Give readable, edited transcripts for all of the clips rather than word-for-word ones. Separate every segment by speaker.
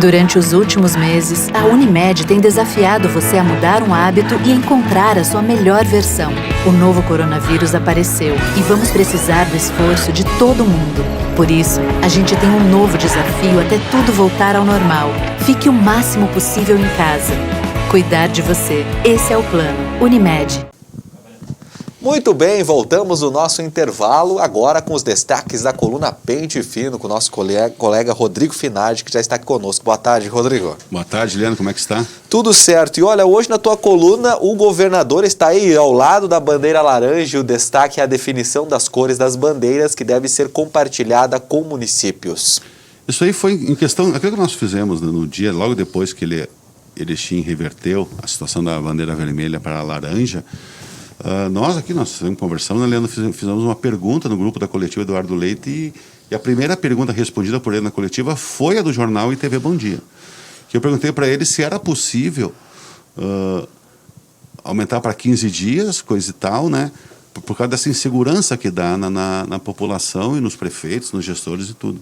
Speaker 1: Durante os últimos meses, a Unimed tem desafiado você a mudar um hábito e encontrar a sua melhor versão. O novo coronavírus apareceu e vamos precisar do esforço de todo mundo. Por isso, a gente tem um novo desafio até tudo voltar ao normal. Fique o máximo possível em casa. Cuidar de você. Esse é o plano. Unimed.
Speaker 2: Muito bem, voltamos do nosso intervalo, agora com os destaques da coluna Pente Fino, com o nosso colega Rodrigo Finardi, que já está aqui conosco. Boa tarde, Rodrigo.
Speaker 3: Boa tarde, Leandro, como é que está?
Speaker 2: Tudo certo. E olha, hoje na tua coluna, o governador está aí ao lado da bandeira laranja, e o destaque é a definição das cores das bandeiras, que deve ser compartilhada com municípios.
Speaker 3: Isso aí foi em questão, aquilo que nós fizemos no dia, logo depois que Erechim reverteu a situação da bandeira vermelha para a laranja. Nós estamos conversando, né, Leandro, fizemos uma pergunta no grupo da coletiva Eduardo Leite e a primeira pergunta respondida por ele na coletiva foi a do jornal e TV Bom Dia. Que eu perguntei para ele se era possível aumentar para 15 dias, coisa e tal, né, por causa dessa insegurança que dá na população e nos prefeitos, nos gestores e tudo.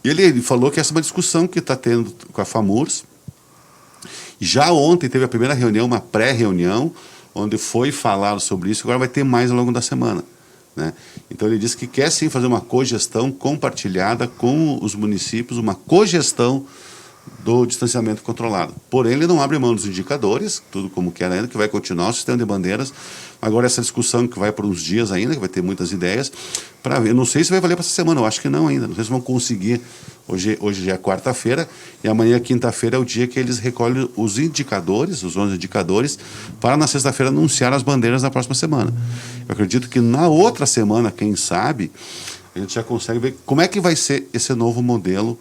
Speaker 3: E ele falou que essa é uma discussão que está tendo com a FAMURS. Já ontem teve a primeira reunião, uma pré-reunião, onde foi falado sobre isso, agora vai ter mais ao longo da semana, né? Então ele disse que quer sim fazer uma cogestão compartilhada com os municípios, uma cogestão do distanciamento controlado. Porém, ele não abre mão dos indicadores, tudo como quer ainda, que vai continuar o sistema de bandeiras. Agora essa discussão que vai por uns dias ainda, que vai ter muitas ideias, para ver. Eu não sei se vai valer para essa semana, eu acho que não ainda. Não sei se vão conseguir. Hoje já é quarta-feira e amanhã, quinta-feira, é o dia que eles recolhem os indicadores, os 11 indicadores, para na sexta-feira anunciar as bandeiras da próxima semana. Eu acredito que na outra semana, quem sabe, a gente já consegue ver como é que vai ser esse novo modelo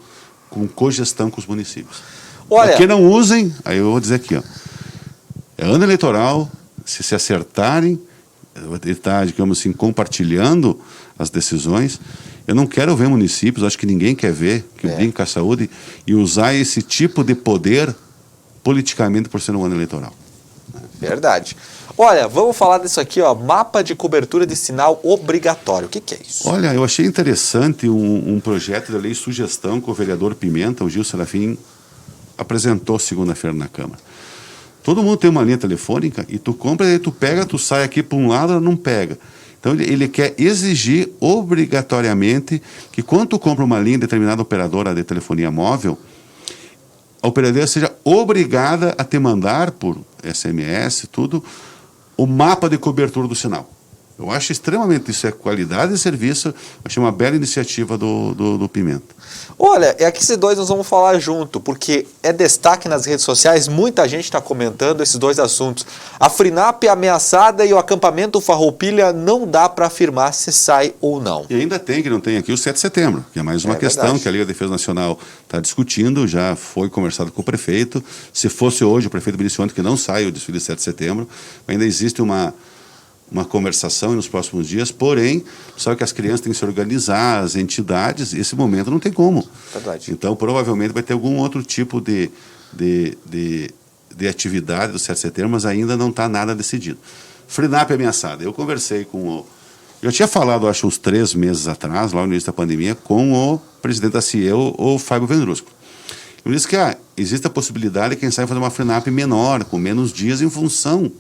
Speaker 3: com cogestão com os municípios. Olha, que não usem, aí eu vou dizer aqui, ó, é ano eleitoral, se acertarem, ele está, digamos assim, compartilhando as decisões. Eu não quero ver municípios, acho que ninguém quer ver, que brinque com a saúde, e usar esse tipo de poder politicamente por ser um ano eleitoral.
Speaker 2: Verdade. Olha, vamos falar disso aqui, ó, mapa de cobertura de sinal obrigatório. O que é isso?
Speaker 3: Olha, eu achei interessante um projeto de lei sugestão que o vereador Pimenta, o Gil Serafim, apresentou segunda-feira na Câmara. Todo mundo tem uma linha telefônica e tu compra, e tu pega, tu sai aqui para um lado, não pega. Então ele quer exigir obrigatoriamente que quando tu compra uma linha de determinada operadora de telefonia móvel, a operadora seja obrigada a te mandar por SMS, tudo, o mapa de cobertura do sinal. Eu acho extremamente, isso é qualidade de serviço, achei uma bela iniciativa do Pimenta.
Speaker 2: Olha, é que esses dois nós vamos falar junto, porque é destaque nas redes sociais, muita gente está comentando esses dois assuntos. A FRINAP ameaçada e o acampamento Farroupilha não dá para afirmar se sai ou não.
Speaker 3: E ainda tem, que não tem aqui, o 7 de setembro, que é mais uma questão verdade. Que a Liga de Defesa Nacional está discutindo, já foi conversado com o prefeito. Se fosse hoje, o prefeito beneficiou que não sai o desfile de 7 de setembro, ainda existe uma conversação nos próximos dias, porém, só que as crianças têm que se organizar, as entidades, esse momento não tem como.
Speaker 2: Verdade.
Speaker 3: Então, provavelmente vai ter algum outro tipo de atividade do 7 de setembro, mas ainda não está nada decidido. FRINAP ameaçada. Eu conversei com o... Eu tinha falado, acho, uns 3 meses atrás, lá no início da pandemia, com o presidente da CIEU, o Fábio Vendrusco. Ele disse que existe a possibilidade de quem sabe fazer uma FRINAP menor, com menos dias em função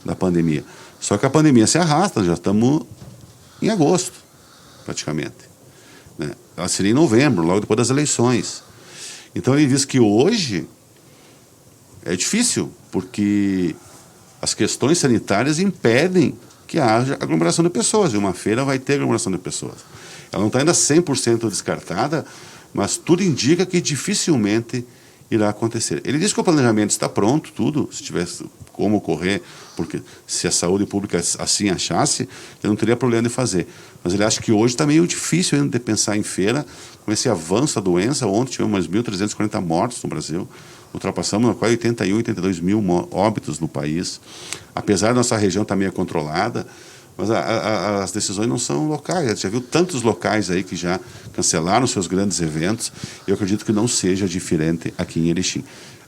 Speaker 3: da pandemia. Só que a pandemia se arrasta, já estamos em agosto, praticamente, né? Ela seria em novembro, logo depois das eleições. Então ele diz que hoje é difícil, porque as questões sanitárias impedem que haja aglomeração de pessoas, e uma feira vai ter aglomeração de pessoas. Ela não está ainda 100% descartada, mas tudo indica que dificilmente irá acontecer. Ele diz que o planejamento está pronto, tudo, se tivesse como ocorrer, porque se a saúde pública assim achasse, ele não teria problema de fazer. Mas ele acha que hoje está meio difícil ainda de pensar em feira, com esse avanço da doença. Ontem tivemos umas 1.340 mortes no Brasil, ultrapassamos quase 81, 82 mil óbitos no país, apesar da nossa região estar meio controlada, mas as decisões não são locais. A gente já viu tantos locais aí que já cancelaram seus grandes eventos, e eu acredito que não seja diferente aqui em Erechim.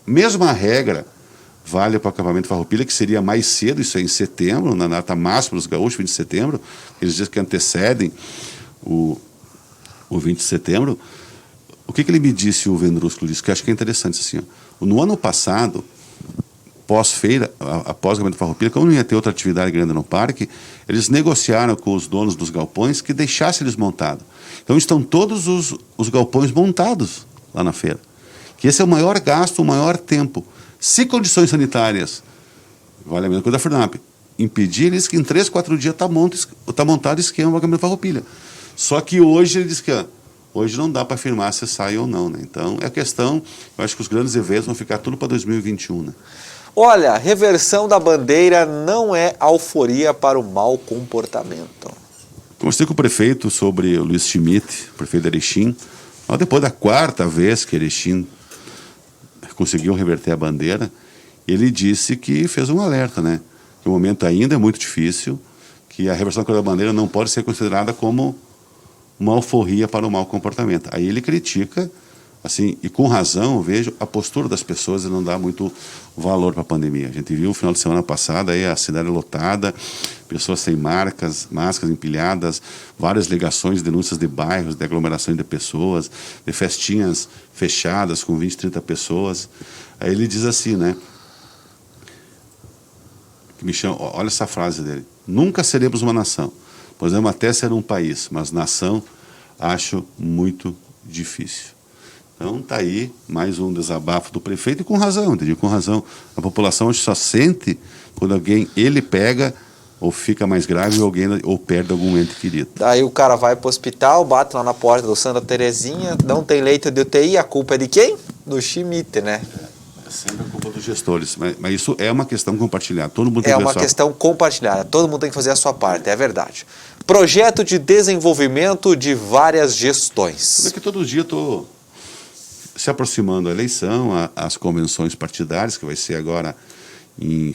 Speaker 3: Mesma regra vale para o acampamento Farroupilha, que seria mais cedo, isso é em setembro, na data máxima dos gaúchos, 20 de setembro, eles dizem que antecedem o 20 de setembro. O que ele me disse, o Vendrúsculo disse, que eu acho que é interessante, assim, ó. No ano passado, pós-feira, após o Campamento Farroupilha, como não ia ter outra atividade grande no parque, eles negociaram com os donos dos galpões que deixassem eles montados. Então estão todos os galpões montados lá na feira. Que esse é o maior gasto, o maior tempo. Se condições sanitárias, vale a mesma coisa da FRNAP, impedir eles que em 3, 4 dias está montado o esquema do Campamento Farroupilha. Só que hoje ele diz que hoje não dá para afirmar se sai ou não, né? Então é questão, eu acho que os grandes eventos vão ficar tudo para 2021, né?
Speaker 2: Olha, reversão da bandeira não é alforria para o mau comportamento.
Speaker 3: Conversei com o prefeito sobre o Luiz Schmidt, prefeito de Erechim, depois da 4ª vez que Erechim conseguiu reverter a bandeira, ele disse que fez um alerta, né? Que o momento ainda é muito difícil, que a reversão da bandeira não pode ser considerada como uma alforria para o mau comportamento. Aí ele critica, assim, e com razão, eu vejo, a postura das pessoas e não dá muito valor para a pandemia. A gente viu no final de semana passada aí a cidade lotada, pessoas sem máscaras empilhadas, várias ligações, denúncias de bairros, de aglomerações de pessoas, de festinhas fechadas com 20, 30 pessoas. Aí ele diz assim, né? Que me chama, olha essa frase dele: nunca seremos uma nação, podemos até ser um país, mas nação acho muito difícil. Então está aí mais um desabafo do prefeito, e com razão, entendi, com razão. A população hoje só sente quando alguém ele pega ou fica mais grave ou perde algum ente querido.
Speaker 2: Daí o cara vai para o hospital, bate lá na porta do Santa Terezinha, não tem leito de UTI, a culpa é de quem? Do Schmidt, né?
Speaker 3: É sempre a culpa dos gestores, mas isso é uma questão compartilhada. Todo mundo tem
Speaker 2: É uma questão compartilhada, todo mundo tem que fazer a sua parte, é verdade. Projeto de desenvolvimento de várias gestões.
Speaker 3: Porque todo dia estou se aproximando a eleição, as convenções partidárias, que vai ser agora em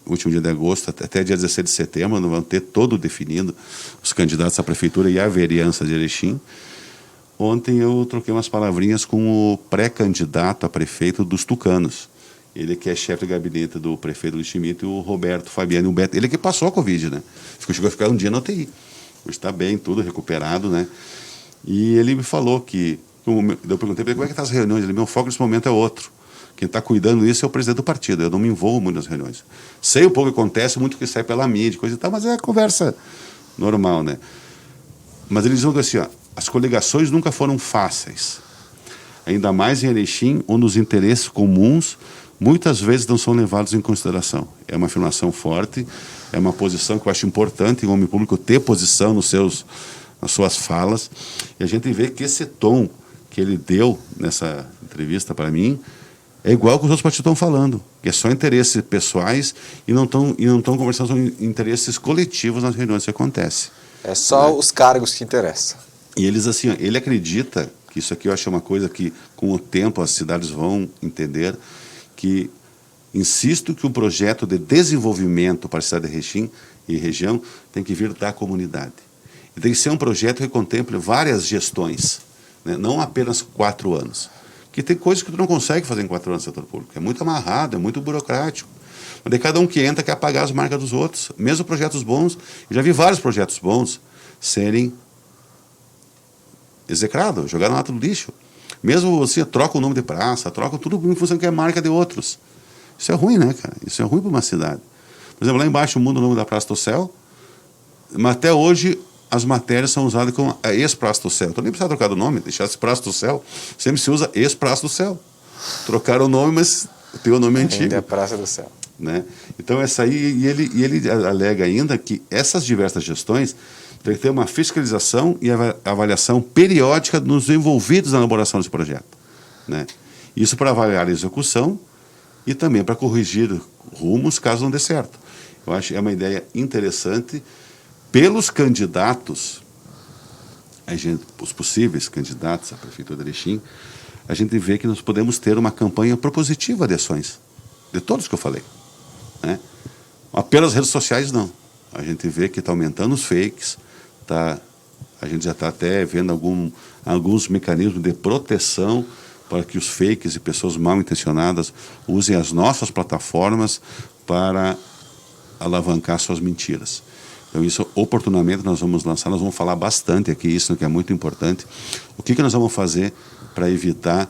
Speaker 3: último dia de agosto, até dia 16 de setembro, nós vamos ter todo definido os candidatos à prefeitura e à vereança de Erechim. Ontem eu troquei umas palavrinhas com o pré-candidato a prefeito dos Tucanos. Ele que é chefe de gabinete do prefeito Luiz Schmidt, e o Roberto Fabiano. O Beto, ele que passou a Covid, né? Chegou a ficar um dia na UTI. Hoje está bem, tudo recuperado, né? E ele me falou que... Eu perguntei para ele como é que estão as reuniões. Ele: meu foco nesse momento é outro. Quem está cuidando disso é o presidente do partido. Eu não me envolvo muito nas reuniões. Sei um pouco o que acontece, muito que sai pela mídia, coisa e tal, mas é conversa normal, né? Mas ele diz assim, ó: as coligações nunca foram fáceis. Ainda mais em Erechim, onde os interesses comuns muitas vezes não são levados em consideração. É uma afirmação forte, é uma posição que eu acho importante em um homem público ter posição nas suas falas. E a gente vê que esse tom que ele deu nessa entrevista para mim é igual que os outros partidos estão falando, que é só interesses pessoais e não estão conversando sobre interesses coletivos nas reuniões que acontecem.
Speaker 2: É só os cargos que interessam.
Speaker 3: E eles, assim, ele acredita que isso aqui, eu acho, é uma coisa que com o tempo as cidades vão entender, que insisto que o projeto de desenvolvimento para a cidade de Erechim e região tem que vir da comunidade. E tem que ser um projeto que contemple várias gestões, né? Não apenas 4 anos. Porque tem coisas que tu não consegue fazer em 4 anos no setor público. É muito amarrado, é muito burocrático. Mas daí cada um que entra quer apagar as marcas dos outros. Mesmo projetos bons, eu já vi vários projetos bons serem execrados, jogados na lata do lixo. Mesmo você troca o nome de praça, troca tudo em função que é marca de outros. Isso é ruim, né, cara? Isso é ruim para uma cidade. Por exemplo, lá embaixo muda o nome da Praça do Céu, mas até hoje as matérias são usadas como a ex-Praça do Céu. Então nem precisa trocar o nome, deixar esse Praça do Céu. Sempre se usa ex-Praça do Céu. Trocaram o nome, mas tem o nome antigo.
Speaker 2: Ainda é Praça do Céu.
Speaker 3: Né? Então essa aí, e ele alega ainda que essas diversas gestões tem que ter uma fiscalização e avaliação periódica nos envolvidos na elaboração desse projeto, né? Isso para avaliar a execução e também para corrigir rumos caso não dê certo. Eu acho que é uma ideia interessante. Pelos candidatos, os possíveis candidatos à prefeitura de Erechim, a gente vê que nós podemos ter uma campanha propositiva de ações, de todos que eu falei, né? Pelas redes sociais, não. A gente vê que está aumentando os fakes, a gente já está até vendo alguns mecanismos de proteção para que os fakes e pessoas mal intencionadas usem as nossas plataformas para alavancar suas mentiras. Então isso oportunamente nós vamos lançar, nós vamos falar bastante aqui, isso que é muito importante. O que nós vamos fazer para evitar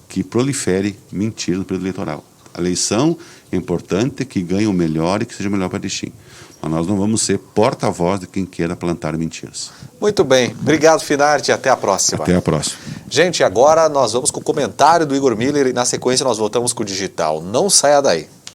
Speaker 3: que prolifere mentira no período eleitoral? A eleição é importante, que ganhe o melhor e que seja o melhor para Erechim. Mas nós não vamos ser porta-voz de quem queira plantar mentiras.
Speaker 2: Muito bem. Obrigado, Finardi. Até a próxima.
Speaker 3: Até a próxima.
Speaker 2: Gente, agora nós vamos com o comentário do Igor Miller e na sequência nós voltamos com o Digital. Não saia daí.